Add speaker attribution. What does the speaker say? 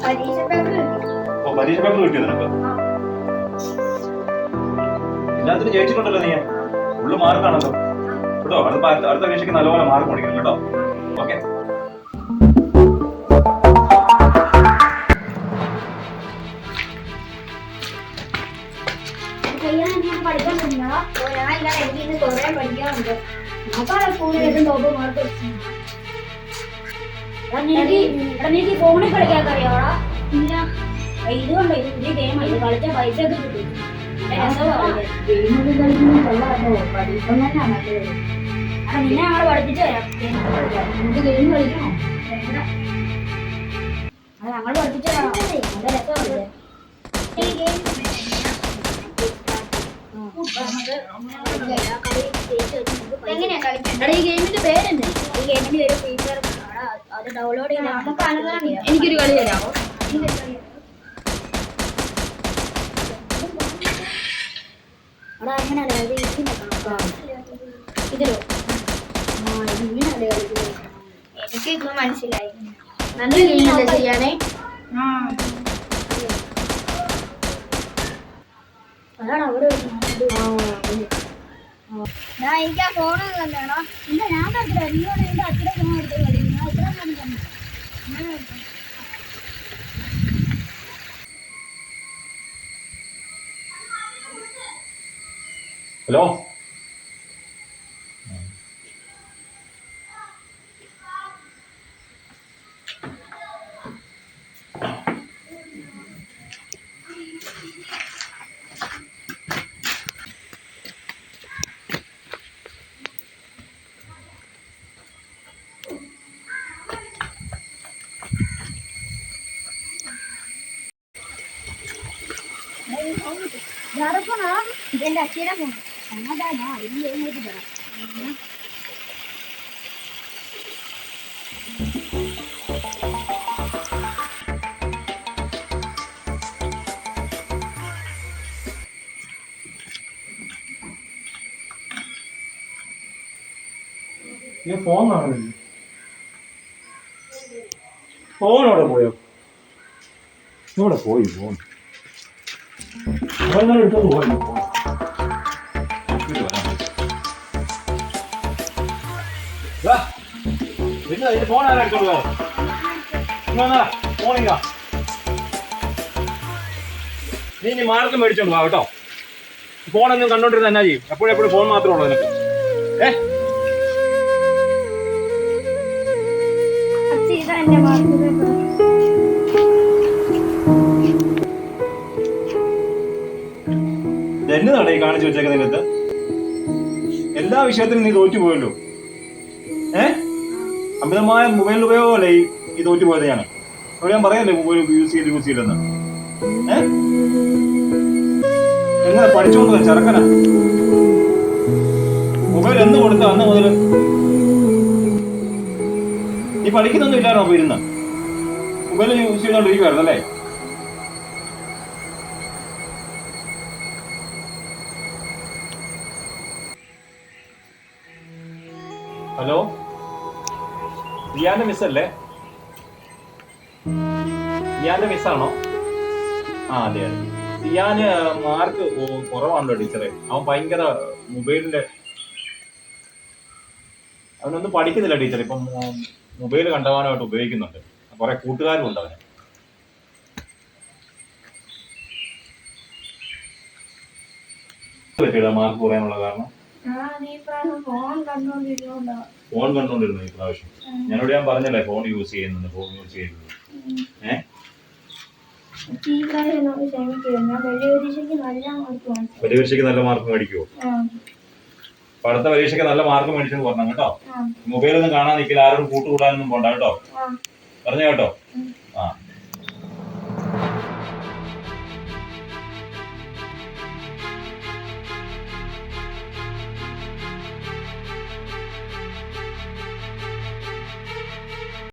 Speaker 1: പരീക്ഷ പേപ്പർ കിട്ടിയോ നിനക്ക്? എല്ലാത്തിനും ജയിച്ചിട്ടുണ്ടല്ലോ നീ. ഫുള്ള് മാർക്കാണല്ലോ കേട്ടോ. അടുത്ത പരീക്ഷയ്ക്ക് നല്ലപോലെ മാർക്ക് പഠിക്കണം കേട്ടോ. ഓക്കെ.
Speaker 2: ഫോണിൽ കളിക്കാൻ അറിയാവോടാ? ഇല്ല. ഇതുകൊണ്ട് ഇത് പുതിയ ഗെയിം ഇത് കളിച്ച പൈസ ഒക്കെ കിട്ടും. നിന്നെ ഞങ്ങൾ പഠിപ്പിച്ചു തരാം. നമുക്ക് ഗെയിം കളിക്കണോ? അത് ഞങ്ങൾ പഠിപ്പിച്ചു തരാം. നല്ല രസമല്ലേ ഈ ഗെയിമിന്റെ പേരെന്ത്? ഈ ഗെയിമിന്റെ ഒരു ഫീച്ചർ അത് ഡൗൺലോഡ് ചെയ്യാൻ എനിക്കൊരു കളി തരാമോ? അവിടെ അങ്ങനെയല്ലേ അത് ഇതിനെ കണക്കാണ്. ഇതിലോ ഇങ്ങനെയല്ലേ എനിക്ക് ഇപ്പൊ മനസ്സിലായി. നല്ല ഗെയിമല്ലേ ചെയ്യാനേ? അതാണ് അവിടെ എനിക്ക് ആ ഫോൺ തന്നെയാണോ? ഇല്ല, ഞാൻ തരത്തില്ല. നീയോട് എന്റെ അച്ഛനെ ഫോൺ എടുത്ത് കളി. ഞാൻ ഇത്ര തന്നെ.
Speaker 1: ഹലോ.
Speaker 2: ഇതെന്റെ അച്ഛനെ ഫോൺ. അങ്ങോട്ടാണോ? അതിന് എഴുന്നേറ്റ് തരാം.
Speaker 1: ഫോൺ കാണുന്നില്ല. ഫോണോടെ പോയോ? ഇവിടെ പോയി ഫോൺ. എടുത്തോണ്ട് പോയി ഫോൺ. ഫോൺ ആരാ എടുത്തോണ്ട് പോയോ? ഫോണില്ല. നീ ഇനി മാർക്ക് മേടിച്ചോണ്ട് പോവാ കേട്ടോ. ഫോണൊന്നും കണ്ടോണ്ടിരുന്ന എന്നാ ചെയ്യും? എപ്പോഴെപ്പോഴും ഫോൺ മാത്രമേ ഉള്ളൂ നിനക്ക്. എന്നതാണ് ഈ കാണിച്ചു വെച്ചേക്ക നിനക്ക്? എല്ലാ വിഷയത്തിലും നീ തോറ്റുപോയല്ലോ. അമിതമായ മൊബൈൽ ഉപയോഗമല്ലേ ഈ തോറ്റുപോയത്? അവിടെ ഞാൻ പറയല്ലേ മൊബൈൽ യൂസ് ചെയ്യില്ലെന്ന്. എങ്ങനെ പഠിച്ചോന്ന് ചെറുക്കന മൊബൈൽ എന്ന് കൊടുത്ത അന്ന് മുതൽ നീ പഠിക്കുന്നൊന്നും ഇല്ലാണോ? അപ്പൊ ഇരുന്ന് മൊബൈൽ യൂസ് ചെയ്തോണ്ടിരിക്കുവായിരുന്നല്ലേ? ഹലോ, റിയാന്റെ മിസ്സല്ലേ? റിയാന്റെ മിസ്സാണോ? അതെ അതെ. റിയാന് മാർക്ക് കുറവാണല്ലോ ടീച്ചറെ. അവൻ ഭയങ്കര മൊബൈലിന്റെ അവനൊന്നും പഠിക്കുന്നില്ല ടീച്ചർ. ഇപ്പം മൊബൈൽ കണ്ടവാനായിട്ട് ഉപയോഗിക്കുന്നുണ്ട്. കുറെ കൂട്ടുകാരും ഉണ്ട് അവന്. പറ്റില്ല മാർക്ക് കുറയാനുള്ള കാരണം ഫോൺ കണ്ടോണ്ടിരുന്നു ഈ പ്രാവശ്യം. ഞാനോട് ഞാൻ പറഞ്ഞല്ലേ ഫോൺ യൂസ് ചെയ്യുന്നുണ്ട്. പരീക്ഷയ്ക്ക് നല്ല മാർക്ക് മേടിക്കുവോ? അടുത്ത പരീക്ഷയ്ക്ക് നല്ല മാർക്ക് മേടിച്ചെന്ന് പറഞ്ഞു കേട്ടോ. മൊബൈലൊന്നും കാണാൻ നിൽക്കില്ല. ആരോടും കൂട്ടുകൂടാനൊന്നും പോണ്ട കേട്ടോ. പറഞ്ഞോ കേട്ടോ.